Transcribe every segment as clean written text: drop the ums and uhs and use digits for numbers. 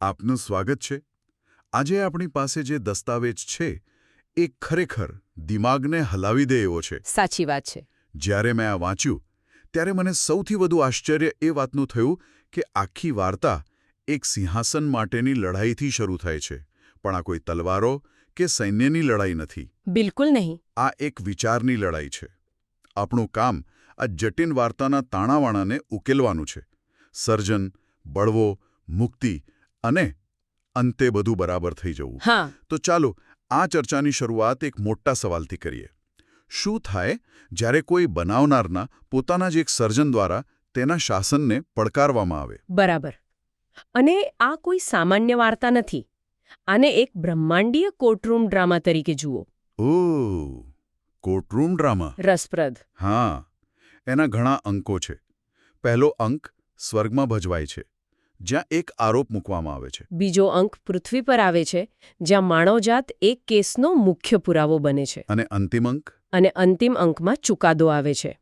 આપનું સ્વાગત છે. આજે આપણી પાસે જે દસ્તાવેજ છે એ ખરેખર દિમાગને હલાવી દે એવો છે. સાચી વાત છે. જ્યારે મેં આ વાંચ્યું ત્યારે મને સૌથી વધુ આશ્ચર્ય એ વાતનું થયું કે આખી વાર્તા એક સિંહાસન માટેની લડાઈથી શરૂ થાય છે, પણ આ કોઈ તલવારો કે સૈન્યની લડાઈ નથી. બિલકુલ નહીં. આ એક વિચારની લડાઈ છે. આપણું કામ આ જટિલ વાર્તાના તાણાવાણાને ઉકેલવાનું છે. સર્જન, બળવો, મુક્તિ અને અંતે બધું બરાબર થઈ જવું. હા. તો ચાલો આ ચર્ચાની શરૂઆત એક મોટા સવાલથી કરીએ. શું થાય જ્યારે કોઈ બનાવનારના પોતાના જ એક સર્જન દ્વારા તેના શાસનને પડકારવામાં આવે? બરાબર. અને આ કોઈ સામાન્ય વાર્તા નથી. આને એક બ્રહ્માંડીય કોર્ટરૂમ ડ્રામા તરીકે જુઓ. ઓહ, કોર્ટરૂમ ડ્રામા. રસપ્રદ. હા, એના ઘણા અંકો છે. પહેલો અંક સ્વર્ગમાં ભજવાય છે, જ્યાં એક આરોપ મૂકવામાં આવે છે. બીજો અંક પૃથ્વી પર આવે છે, જ્યાં માનવજાત એક કેસનો મુખ્ય પુરાવો બને છે. અને અંતિમ અંક? અને અંતિમ અંકમાં ચુકાદો આવે છે.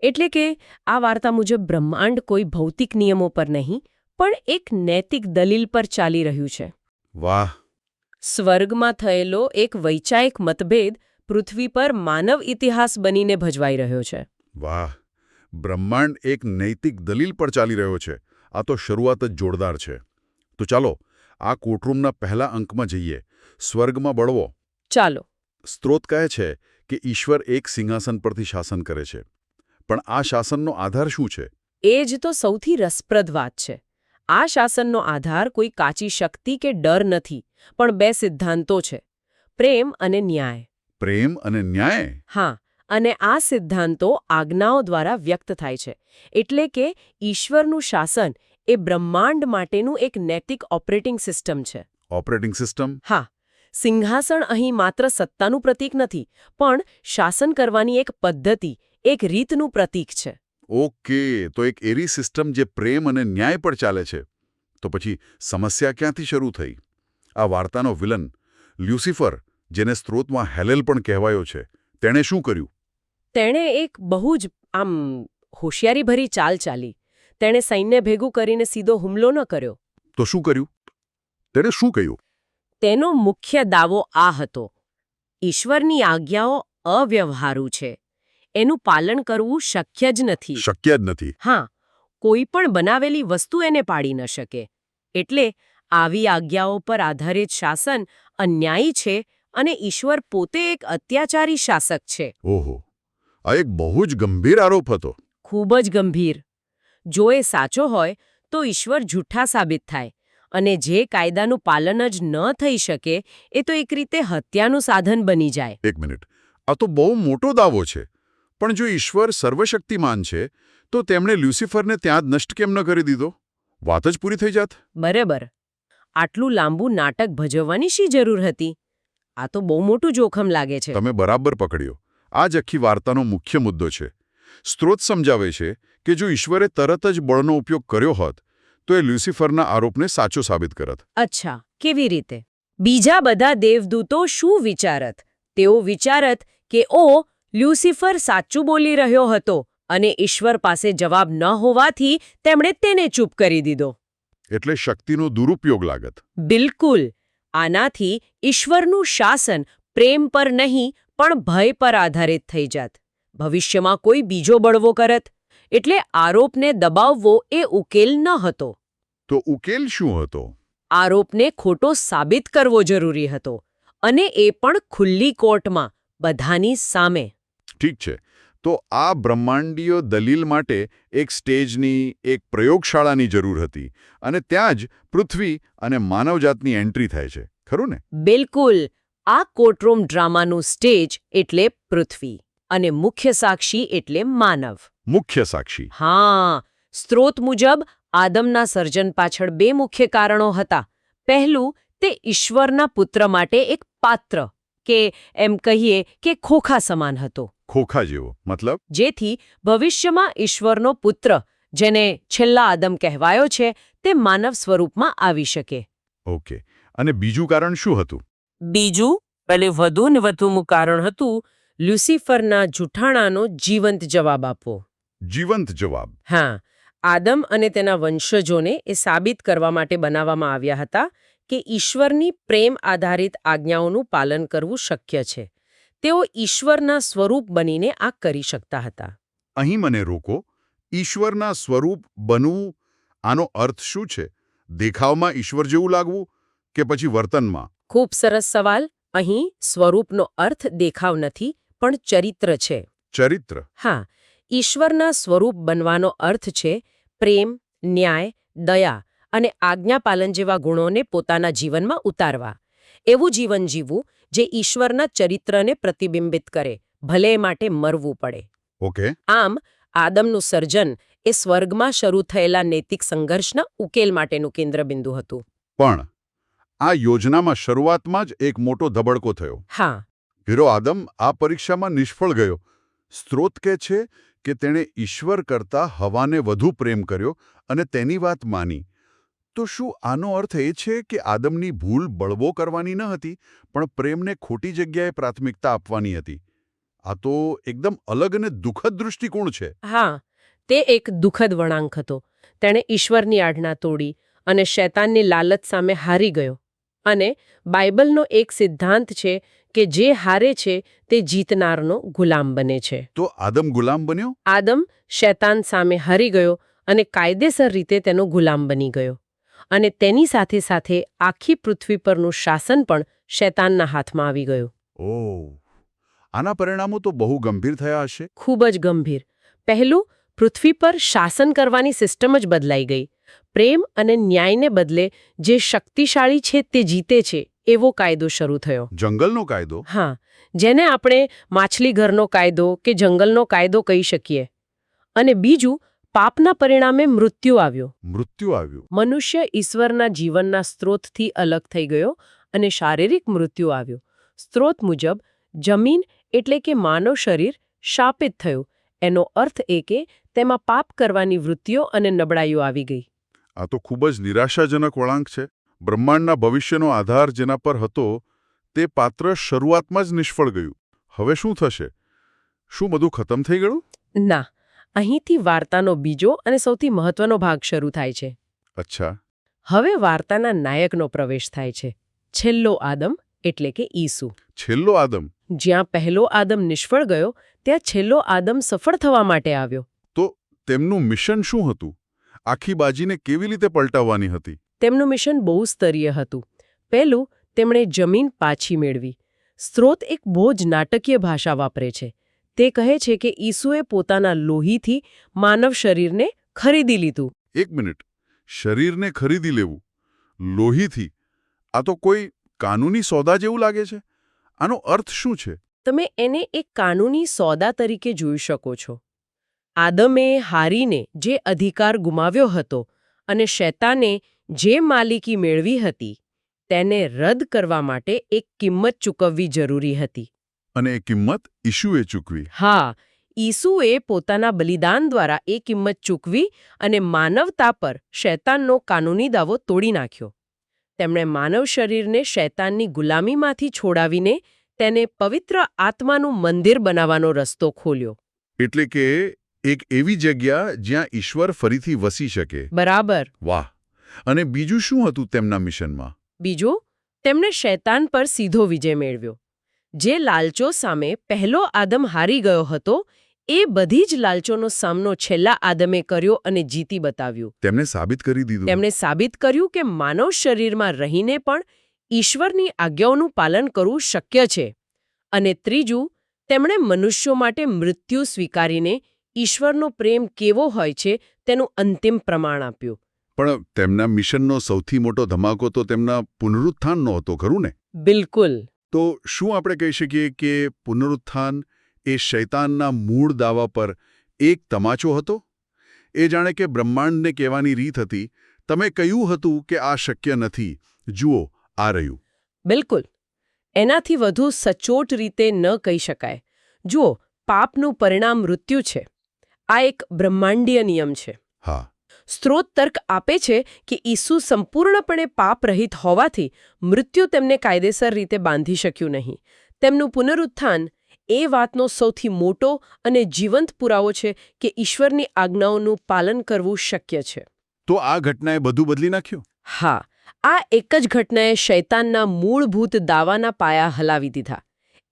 એટલે કે આ વાર્તા મુજબ બ્રહ્માંડ કોઈ ભૌતિક નિયમો પર નહીં, પણ એક નૈતિક દલીલ પર ચાલી રહ્યું છે. વાહ! સ્વર્ગમાં થયેલો એક વૈચારિક મતભેદ પૃથ્વી પર માનવ ઇતિહાસ બનીને ભજવાઈ રહ્યો છે. વાહ! બ્રહ્માંડ એક નૈતિક દલીલ પર ચાલી રહ્યો છે. આ તો શરૂઆત જ જોરદાર છે. તો ચાલો આ કોર્ટરૂમના પહેલા અંકમાં જઈએ. સ્વર્ગમાં બળવો. ચાલો. સ્ત્રોત કહે છે કે ઈશ્વર એક સિંહાસન પરથી શાસન કરે છે. પણ આ શાસનનો આધાર શું છે? એ જ તો સૌથી રસપ્રદ વાત છે. આ શાસનનો આધાર કોઈ કાચી શક્તિ કે ડર નથી, પણ બે સિદ્ધાંતો છે: પ્રેમ અને ન્યાય. પ્રેમ અને ન્યાય? હા, અને આ સિદ્ધાંતો આજ્ઞાઓ દ્વારા વ્યક્ત થાય છે. એટલે કે ઈશ્વરનું શાસન એ બ્રહ્માંડ માટેનું એક નૈતિક ઓપરેટિંગ સિસ્ટમ છે. Operating system? હા, સિંહાસન અહીં માત્ર સત્તાનું પ્રતીક નથી, પણ શાસન કરવાની એક પદ્ધતિ, એક રીતનું પ્રતીક છે. ઓકે, તો એક એવી સિસ્ટમ જે પ્રેમ અને ન્યાય પર ચાલે છે. તો પછી સમસ્યા ક્યાંથી શરૂ થઈ? આ વાર્તાનો વિલન લ્યુસિફર, જેને સ્ત્રોતમાં હેલેલ પણ કહેવાયો છે, તેણે શું કર્યું? તેણે એક બહુ જ હોશિયારીભરી ચાલ ચાલી. તેણે સૈન્ય ભેગું કરીને સીધો હુમલો ન કર્યો. તો શું કર્યું? તેણે શું કહ્યું? તેનો મુખ્ય દાવો આ હતો: ઈશ્વરની આજ્ઞાઓ અવ્યવહારુ છે. એનું પાલન કરવું શક્ય જ નથી. શક્ય જ નથી. હા, કોઈ પણ બનાવેલી વસ્તુ એને પાડી ન શકે. એટલે આવી આજ્ઞાઓ પર આધારિત શાસન અન્યાયી છે અને ઈશ્વર પોતે એક અત્યાચારી શાસક છે. ઓહો, આ એક બહુ જ ગંભીર આરોપ હતો. ખૂબ જ ગંભીર. જો એ સાચો હોય તો ઈશ્વર જૂઠા સાબિત થાય, અને જે કાયદાનું પાલન જ ન થઈ શકે એ તો એક રીતે હત્યાનું સાધન બની જાય. એક મિનિટ, આ તો બહુ મોટો દાવો છે. પણ જો ઈશ્વર સર્વશક્તિમાન છે, તો તેમણે લ્યુસિફરને ત્યાં જ નષ્ટ કેમ ન કરી દીધો? વાત જ પૂરી થઈ જાત. બરાબર. આટલું લાંબુ નાટક ભજવવાની શી જરૂર હતી? આ તો બહુ મોટું જોખમ લાગે છે. તમે બરાબર પકડ્યો. આ જ આખી વાર્તાનો મુખ્ય મુદ્દો છે. સ્ત્રોત સમજાવે છે કે જો ઈશ્વરે તરત જ બળનો ઉપયોગ કર્યો હોત, તો એ લ્યુસિફરના આરોપને સાચો સાબિત કરત. અચ્છા, કેવી રીતે? બીજા બધા દેવદૂતો શું વિચારત? તેઓ વિચારત કે લ્યુસિફર સાચું બોલી રહ્યો હતો અને ઈશ્વર પાસે જવાબ ન હોવાથી તેમણે તેને ચૂપ કરી દીધો. એટલે શક્તિનો દુરુપયોગ લાગત. બિલકુલ. આનાથી ઈશ્વરનું શાસન પ્રેમ પર નહીં પણ ભય પર આધારિત થઈ જાત. ભવિષ્યમાં કોઈ બીજો બળવો કરત. એટલે આરોપને દબાવવો એ ઉકેલ ન હતો. તો ઉકેલ શું હતો? આરોપને ખોટો સાબિત કરવો જરૂરી હતો, અને એ પણ ખુલ્લી કોર્ટમાં, બધાની સામે. ઠીક છે, તો આ બ્રહ્માંડીય દલીલ માટે એક સ્ટેજની, એક પ્રયોગશાળાની જરૂર હતી, અને ત્યાં જ પૃથ્વી અને માનવજાતની એન્ટ્રી થાય છે, ખરું ને? બિલકુલ. આ કોર્ટરૂમ ડ્રામાનું સ્ટેજ એટલે પૃથ્વી, અને મુખ્ય સાક્ષી એટલે માનવ. મુખ્ય સાક્ષી? હા. સ્ત્રોત મુજબ આદમના સર્જન પાછળ બે મુખ્ય કારણો હતા. પહેલું, તે ઈશ્વરના પુત્ર માટે એક પાત્ર, કે એમ કહીએ કે ખોખા સમાન હતો. ખોખા જેવો મતલબ? જેથી ભવિષ્યમાં ઈશ્વરનો પુત્ર, જેને છેલ્લા આદમ કહેવાયો છે, તે માનવ સ્વરૂપમાં આવી શકે. ઓકે. અને બીજું કારણ શું હતું? બીજું, વધુ કારણ હતું લ્યુસિફરના જૂઠાણાનો જીવંત જવાબ આપવો. જીવંત જવાબ? હા. આદમ અને તેના વંશજોને એ સાબિત કરવા માટે બનાવવામાં આવ્યા હતા કે ઈશ્વરની પ્રેમ આધારિત આજ્ઞાઓનું પાલન કરવું શક્ય છે. તેઓ ઈશ્વરના સ્વરૂપ બનીને આ કરી શકતા હતા. અહીં મને રોકો. ઈશ્વરના સ્વરૂપ બનવું, આનો અર્થ શું છે? દેખાવમાં ઈશ્વર જેવું લાગવું કે પછી વર્તનમાં? ખૂબ સરસ સવાલ. અહીં સ્વરૂપનો અર્થ દેખાવ નથી, પણ ચરિત્ર છે. ચરિત્ર? હા, ઈશ્વરના સ્વરૂપ બનવાનો અર્થ છે પ્રેમ, ન્યાય, દયા અને આજ્ઞાપાલન જેવા ગુણોને પોતાના જીવનમાં ઉતારવા. એવું જીવન જીવવું જે ઈશ્વરના ચરિત્રને પ્રતિબિંબિત કરે, ભલે એ માટે મરવું પડે. ઓકે. આમ આદમનું સર્જન એ સ્વર્ગમાં શરૂ થયેલા નૈતિક સંઘર્ષના ઉકેલ માટેનું કેન્દ્રબિંદુ હતું. પણ આ યોજનામાં શરૂઆતમાં જ એક મોટો ધબડકો થયો. હા, હીરો આદમ આ પરીક્ષામાં નિષ્ફળ ગયો. સ્ત્રોત કહે છે કે તેણે ઈશ્વર કરતાં હવાને વધુ પ્રેમ કર્યો અને તેની વાત માની. તો શું આનો અર્થ એ છે કે આદમની ભૂલ બળવો કરવાની ન હતી, પણ પ્રેમને ખોટી જગ્યાએ પ્રાથમિકતા આપવાની હતી? આ તો એકદમ અલગ અને દુઃખદ દૃષ્ટિકોણ છે. હા, તે એક દુઃખદ વળાંક હતો. તેણે ઈશ્વરની આજ્ઞા તોડી અને શૈતાનની લાલચ સામે હારી ગયો. અને બાઇબલનો એક સિદ્ધાંત છે કે જે હારે છે તે જીતનારનો ગુલામ બને છે. તો આદમ ગુલામ બન્યો? આદમ શૈતાન સામે હારી ગયો અને કાયદેસર રીતે તેનો ગુલામ બની ગયો. અને તેની સાથે સાથે આખી પૃથ્વી પરનું શાસન પણ શૈતાનના હાથમાં આવી ગયું. ઓહ, આના પરિણામો તો બહુ ગંભીર થયા હશે. ખૂબ જ ગંભીર. પહેલું, પૃથ્વી પર શાસન કરવાની સિસ્ટમ જ બદલાઈ ગઈ. પ્રેમ અને ન્યાયને બદલે જે શક્તિશાળી છે તે જીતે છે એવો કાયદો શરૂ થયો. જંગલનો કાયદો? હા, જેને આપણે માછલીઘરનો કાયદો કે જંગલનો કાયદો કહી શકીએ. અને બીજું, પાપના પરિણામે મૃત્યુ આવ્યો. મૃત્યુ આવ્યું? મનુષ્ય ઈશ્વરના જીવનના સ્ત્રોતથી અલગ થઈ ગયો અને શારીરિક મૃત્યુ આવ્યો. સ્ત્રોત મુજબ જમીન એટલે કે માનવ શરીર શાપિત થયું. એનો અર્થ એ કે તેમાં પાપ કરવાની વૃત્તિઓ અને નબળાઈઓ આવી ગઈ. આ તો ખૂબ જ નિરાશાજનક વળાંક છે. બ્રહ્માંડના ભવિષ્યનો આધાર જેના પર હતો તે પાત્ર શરૂઆતમાં જ નિષ્ફળ ગયું. હવે શું થશે? શું બધું ખતમ થઈ ગયું? ના, અહીંથી વાર્તાનો બીજો અને સૌથી મહત્વનો ભાગ શરૂ થાય છે. અચ્છા. હવે વાર્તાના નાયકનો પ્રવેશ થાય છે. છેલ્લો આદમ એટલે કે ઈસુ. છેલ્લો આદમ? જ્યાં પહેલો આદમ નિષ્ફળ ગયો, ત્યાં છેલ્લો આદમ સફળ થવા માટે આવ્યો. તો તેમનું મિશન શું હતું? આખી બાજીને કેવી રીતે પલટાવવાની હતી? તેમનું મિશન બહુ સ્તરીય હતું. પહેલું, તેમણે જમીન પાછી મેળવી. સ્ત્રોત એક બહુ જ નાટકીય ભાષા વાપરે છે. તે કહે છે કે ઈસુએ પોતાના લોહીથી માનવ શરીરને ખરીદી લીધું. એક મિનિટ. શરીરને ખરીદી લેવું? લોહીથી? આ તો કોઈ કાનૂની સોદા જેવું લાગે છે. આનો અર્થ શું છે? તમે એને એક કાનૂની સોદા તરીકે જોઈ શકો છો. આદમે હારીને જે અધિકાર ગુમાવ્યો હતો અને શૈતાને જે માલિકી મેળવી હતી તેને રદ કરવા માટે એક કિંમત ચૂકવવી જરૂરી હતી. અને એ કિંમત ઈસુએ ચૂકવી? હા, ઈસુએ પોતાના બલિદાન દ્વારા એ કિંમત ચૂકવી અને માનવતા પર શૈતાનનો કાનૂની દાવો તોડી નાખ્યો. તેમણે માનવ શરીરને શૈતાનની ગુલામીમાંથી છોડાવીને તેને પવિત્ર આત્માનું મંદિર બનાવવાનો રસ્તો ખોલ્યો. એટલે કે એક એવી જગ્યા જ્યાં ઈશ્વર ફરીથી વસી શકે. બરાબર. વાહ! અને બીજું શું હતું તેમના મિશનમાં? બીજું, તેમણે શૈતાન પર સીધો વિજય મેળવ્યો. જે લાલચો સામે પહેલો આદમ હારી ગયો હતો, એ બધી જ લાલચોનો સામનો છેલ્લા આદમે કર્યો અને જીતી બતાવ્યું. તેમણે સાબિત કરી દીધું. તેમણે સાબિત કર્યું કે માનવ શરીરમાં રહીને પણ ઈશ્વરની આજ્ઞાઓનું પાલન કરવું શક્ય છે. અને ત્રીજું, તેમણે મનુષ્યો માટે મૃત્યુ સ્વીકારીને ઈશ્વરનો પ્રેમ કેવો હોય છે તેનું અંતિમ પ્રમાણ આપ્યું. પણ તેમના મિશનનો સૌથી મોટો ધમાકો તો તેમના પુનરુત્થાનનો હતો, ખરું ને? બિલકુલ. તો શું આપણે કહી શકીએ કે પુનરુત્થાન એ શૈતાનના મૂળ દાવા પર એક તમાચો હતો? એ જાણે કે બ્રહ્માંડને કહેવાની રીત હતી, તમે કહ્યું હતું કે આ શક્ય નથી, જુઓ આ રહ્યું. બિલકુલ. એનાથી વધુ સચોટ રીતે ન કહી શકાય. જુઓ, પાપનું પરિણામ મૃત્યુ છે. આ એક બ્રહ્માંડીય નિયમ છે. હા. સ્ત્રોત તર્ક આપે છે કે ઈસુ સંપૂર્ણપણે પાપરહિત હોવાથી મૃત્યુ તેમને કાયદેસર રીતે બાંધી શક્યું નહીં. તેમનું પુનરુત્થાન એ વાતનો સૌથી મોટો અને જીવંત પુરાવો છે કે ઈશ્વરની આજ્ઞાઓનું પાલન કરવું શક્ય છે. તો આ ઘટનાએ બધું બદલી નાખ્યું? હા, આ એક જ ઘટનાએ શૈતાનના મૂળભૂત દાવાના પાયા હલાવી દીધા.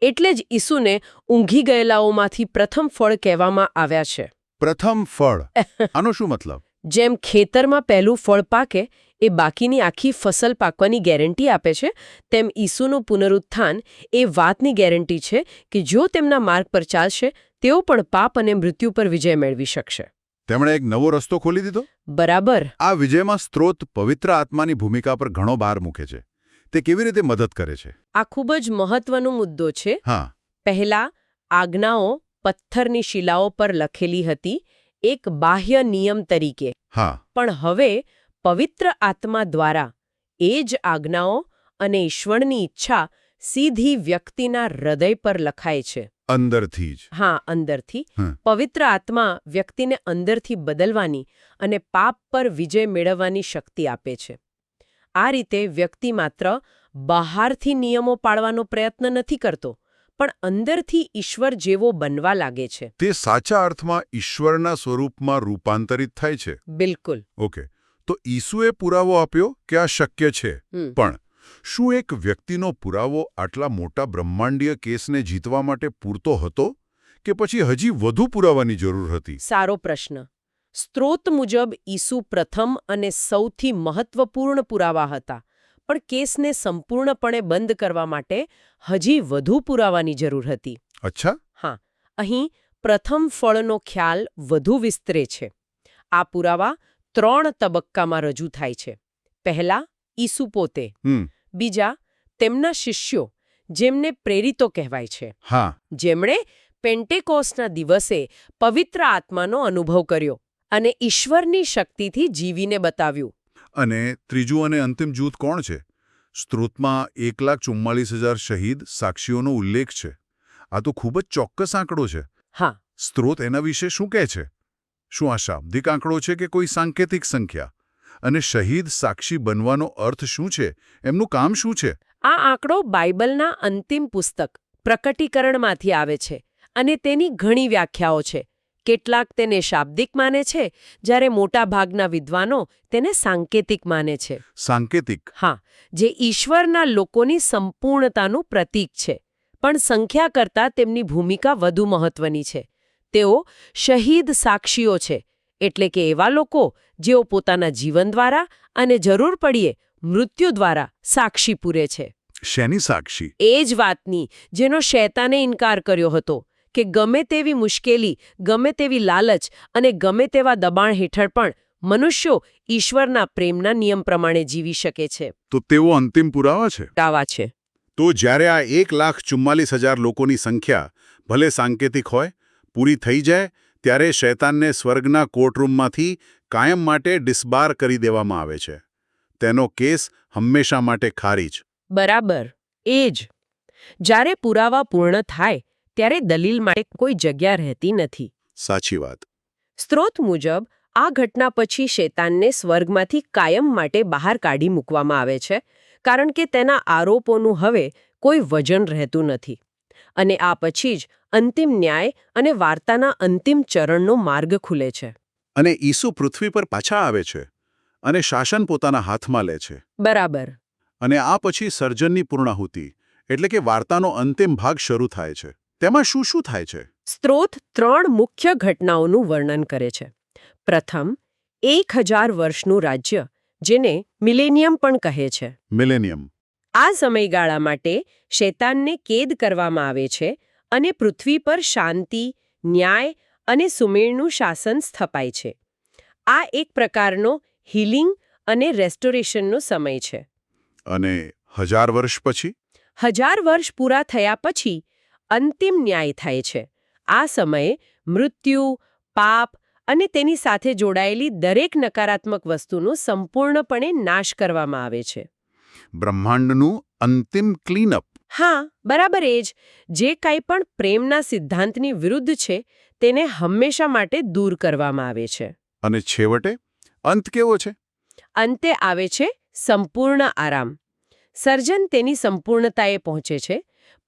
એટલે જ ઈસુને ઊંઘી ગયેલાઓમાંથી પ્રથમ ફળ કહેવામાં આવ્યા છે. પ્રથમ ફળ, આનો શું મતલબ? જેમ ખેતરમાં પહેલું ફળ પાકે એ બાકીની આખી ફસલ પાકવાની ગેરંટી આપે છે, તેમ ઈસુનું પુનરુત્થાન એ વાતની ગેરંટી છે કે જો તેમના માર્ગ પર ચાલશે, તેઓ પણ પાપ અને મૃત્યુ પર વિજય મેળવી શકશે. તેમણે એક નવો રસ્તો ખોલી દીધો? બરાબર. આ વિજયમાં સ્ત્રોત પવિત્ર આત્માની ભૂમિકા પર ઘણો ભાર મૂકે છે. તે કેવી રીતે મદદ કરે છે? આ ખૂબ જ મહત્વનો મુદ્દો છે. હા. પહેલા આજ્ઞાઓ પથ્થરની શિલાઓ પર લખેલી હતી, એક બાહ્ય નિયમ તરીકે. હા. પણ હવે પવિત્ર આત્મા દ્વારા એ જ આજ્ઞાઓ અને ઈશ્વરની ઈચ્છા સીધી વ્યક્તિના હૃદય પર લખાય છે. અંદરથી જ? હા, અંદરથી. હમ. પવિત્ર આત્મા વ્યક્તિને અંદરથી બદલવાની અને પાપ પર વિજય મેળવવાની શક્તિ આપે છે. આ રીતે વ્યક્તિ માત્ર બહારથી નિયમો પાળવાનો પ્રયત્ન નથી કરતો, પણ અંદરથી ઈશ્વર જેવો બનવા લાગે છે. તે સાચા અર્થમાં ઈશ્વરના સ્વરૂપમાં રૂપાંતરિત થાય છે. બિલકુલ. ઓકે. તો ઈસુએ પુરાવો આપ્યો કે આ શક્ય છે. પણ શું એક વ્યક્તિનો પુરાવો આટલા મોટા બ્રહ્માંડીય કેસને જીતવા માટે પૂરતો હતો કે પછી હજી વધુ પુરાવાની જરૂર હતી? સારો પ્રશ્ન. સ્ત્રોત મુજબ ઈસુ પ્રથમ અને સૌથી મહત્વપૂર્ણ પુરાવા હતા, પણ કેસને સંપૂર્ણપણે બંધ કરવા માટે હજી વધુ પુરાવાની જરૂર હતી. અચ્છા. હા, અહીં પ્રથમ ફળનો ખ્યાલ વધુ વિસ્તરે છે. આ પુરાવા 3 તબક્કામાં રજૂ થાય છે. પહેલા, ઈસુ પોતે. બીજા, તેમના શિષ્યો, જેમને પ્રેરિતો કહેવાય છે. હા. જેમણે પેન્ટેકોસ્ટના દિવસે પવિત્ર આત્માનો અનુભવ કર્યો અને ઈશ્વરની શક્તિથી જીવીને બતાવ્યું. અને ત્રીજું અને અંતિમ જૂથ કોણ છે? સ્ત્રોતમાં 1,44,000 શહીદ સાક્ષીઓનો ઉલ્લેખ છે. આ તો ખૂબ જ ચોક્કસ આંકડો છે. હા. સ્ત્રોત એના વિશે શું કહે છે? શું આ શાબ્દિક આંકડો છે કે કોઈ સાંકેતિક સંખ્યા? અને શહીદ સાક્ષી બનવાનો અર્થ શું છે? એમનું કામ શું છે? આ આંકડો બાઇબલના અંતિમ પુસ્તક પ્રકટીકરણમાંથી આવે છે અને તેની ઘણી વ્યાખ્યાઓ છે. કેટલાક તેને શાબ્દિક માને છે, જ્યારે મોટા ભાગના વિદ્વાનો તેને સાંકેતિક માને છે. સાંકેતિક? હા, જે ઈશ્વરના લોકોની સંપૂર્ણતાનું પ્રતીક છે. પણ સંખ્યા કરતાં તેમની ભૂમિકા વધુ મહત્વની છે. તેઓ શહીદ સાક્ષીઓ છે, એટલે કે એવા લોકો જેઓ પોતાના જીવન દ્વારા અને જરૂર પડીએ મૃત્યુ દ્વારા સાક્ષી પૂરે છે. શેની સાક્ષી? એ જ વાતની જેનો શૈતાને ઇનકાર કર્યો હતો કે ગમે તેવી મુશ્કેલી, ગમે તેવી લાલચ અને ગમે તેવા દબાણ હેઠળ પણ મનુષ્યો ઈશ્વરના પ્રેમના નિયમ પ્રમાણે જીવી શકે છે. તો તેઓ અંતિમ પુરાવા છે? દાવા છે. તો જ્યારે આ 1,44,000 લોકોની સંખ્યા ભલે સાંકેતિક હોય, પૂરી થઈ જાય, ત્યારે શૈતાનને સ્વર્ગના કોર્ટરૂમમાંથી કાયમ માટે ડિસ્બાર કરી દેવામાં આવે છે. તેનો કેસ હંમેશા માટે ખારીજ. બરાબર. એ જ. જ્યારે પુરાવા પૂર્ણ થાય ત્યારે દલીલ માટે કોઈ જગ્યા રહેતી નથી. સાચી વાત. સ્ત્રોત મુજબ આ ઘટના પછી શૈતાનને સ્વર્ગમાંથી કાયમ માટે બહાર કાઢી મૂકવામાં આવે છે, કારણ કે તેના આરોપોનું હવે કોઈ વજન રહેતું નથી. અને આ પછી જ અંતિમ ન્યાય અને વાર્તાના અંતિમ ચરણનો માર્ગ ખુલે છે. અને ઈસુ પૃથ્વી પર પાછા આવે છે અને શાસન પોતાના હાથમાં લે છે. બરાબર. અને આ પછી સર્જનની પૂર્ણાહુતિ, એટલે કે વાર્તાનો અંતિમ ભાગ શરૂ થાય છે. તેમાં શું શું થાય છે? સ્ત્રોત 3 મુખ્ય ઘટનાઓનું વર્ણન કરે છે. પ્રથમ, 1000 વર્ષનું રાજ્ય, જેને મિલેનિયમ પણ કહે છે. મિલેનિયમ. આ સમયગાળા માટે શૈતાનને કેદ કરવામાં આવે છે અને પૃથ્વી પર શાંતિ, ન્યાય અને સુમેળનું શાસન સ્થપાય છે. આ એક પ્રકારનો હીલિંગ અને રેસ્ટોરેશનનો સમય છે. અને 1000 વર્ષ પછી? 1000 વર્ષ પૂરા થયા પછી અંતિમ ન્યાય થાય છે. આ સમયે મૃત્યુ, પાપ અને તેની સાથે જોડાયેલી દરેક નકારાત્મક વસ્તુનો સંપૂર્ણપણે નાશ કરવામાં આવે છે. બ્રહ્માંડનું અંતિમ ક્લીનઅપ. હા, બરાબર. એ જ. જે કંઈ પણ પ્રેમના સિદ્ધાંતની વિરુદ્ધ છે, તેને હંમેશા માટે દૂર કરવામાં આવે છે. અને છેવટે અંત કેવો છે? અંતે આવે છે સંપૂર્ણ આરામ. સર્જન તેની સંપૂર્ણતાએ પહોંચે છે.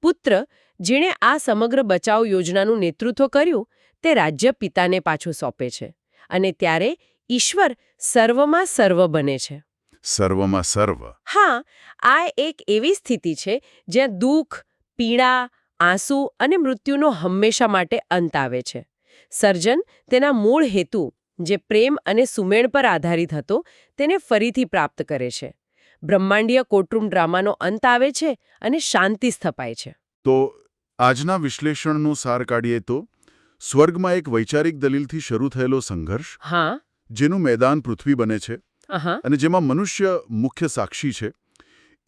પુત્ર જેણે આ સમગ્ર બચાવ યોજનાનું નેતૃત્વ કર્યું તે રાજ્ય પિતાને પાછું સોંપે છે અને ત્યારે ઈશ્વર સર્વમાં સર્વ બને છે. સર્વમાં સર્વ. હા, આ એક એવી સ્થિતિ છે જ્યાં દુઃખ, પીડા, આંસુ અને મૃત્યુનો હંમેશા માટે અંત આવે છે. સર્જન તેના મૂળ હેતુ, જે પ્રેમ અને સુમેળ પર આધારિત હતો, તેને ફરીથી પ્રાપ્ત કરે છે. બ્રહ્માંડીય કોર્ટરૂમ ડ્રામાનો અંત આવે છે અને શાંતિ સ્થપાય છે. તો આજના વિશ્લેષણનું સાર કાઢીએ તો સ્વર્ગમાં એક વૈચારિક દલીલથી શરૂ થયેલો સંઘર્ષ, હા. જેનું મેદાન પૃથ્વી બને છે આહા. અને જેમાં મનુષ્ય મુખ્ય સાક્ષી છે.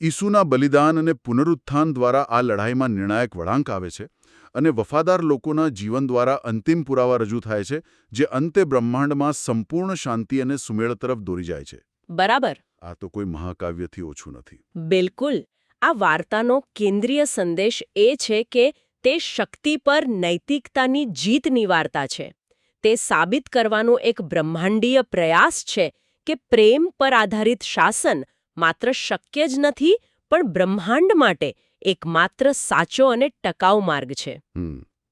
ઈસુના બલિદાન અને પુનરુત્થાન દ્વારા આ લડાઈમાં નિર્ણાયક વળાંક આવે છે અને વફાદાર લોકોના જીવન દ્વારા અંતિમ પુરાવા રજૂ થાય છે, જે અંતે બ્રહ્માંડમાં સંપૂર્ણ શાંતિ અને સુમેળ તરફ દોરી જાય છે. બરાબર. આ તો કોઈ મહાકાવ્યથી ઓછું નથી. બિલકુલ. આ વાર્તાનો કેન્દ્રીય સંદેશ એ છે કે તે શક્તિ પર નૈતિકતાની જીતની વાર્તા છે. તે સાબિત કરવાનો એક બ્રહ્માંડીય પ્રયાસ છે કે પ્રેમ પર આધારિત શાસન માત્ર શક્ય જ નથી, પણ બ્રહ્માંડ માટે એકમાત્ર સાચો અને ટકાઉ માર્ગ છે.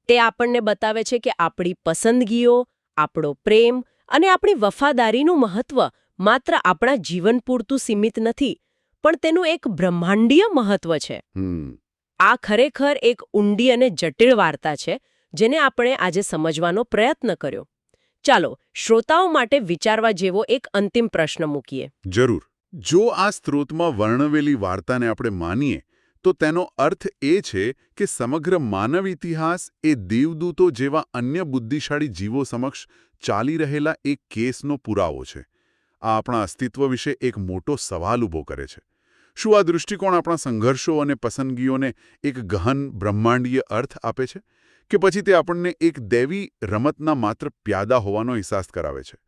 તે આપણને બતાવે છે કે આપણી પસંદગીઓ, આપણો પ્રેમ અને આપણી વફાદારીનું મહત્વ માત્ર આપણા જીવન પૂરતું સીમિત નથી, પણ તેનું એક બ્રહ્માંડીય મહત્વ છે. આ ખરેખર એક ઊંડી અને જટિલ વાર્તા છે, જેને આપણે આજે સમજવાનો પ્રયત્ન કર્યો. ચાલો, શ્રોતાઓ માટે વિચારવા જેવો એક અંતિમ પ્રશ્ન મૂકીએ. જરૂર. જો આ સ્ત્રોતમાં વર્ણવેલી વાર્તાને આપણે માનીએ, તો તેનો અર્થ એ છે કે સમગ્ર માનવ ઇતિહાસ એ દેવદૂતો જેવા અન્ય બુદ્ધિશાળી જીવો સમક્ષ ચાલી રહેલા એક કેસનો પુરાવો છે. આ આપણા અસ્તિત્વ વિશે એક મોટો સવાલ ઊભો કરે છે. શું આ દૃષ્ટિકોણ આપણા સંઘર્ષો અને પસંદગીઓને એક ગહન બ્રહ્માંડીય અર્થ આપે છે, કે પછી તે આપણને એક દૈવી રમતના માત્ર પ્યાદા હોવાનો અહેસાસ કરાવે છે?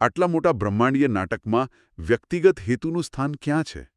આટલા મોટા બ્રહ્માંડીય નાટકમાં વ્યક્તિગત હેતુનું સ્થાન ક્યાં છે?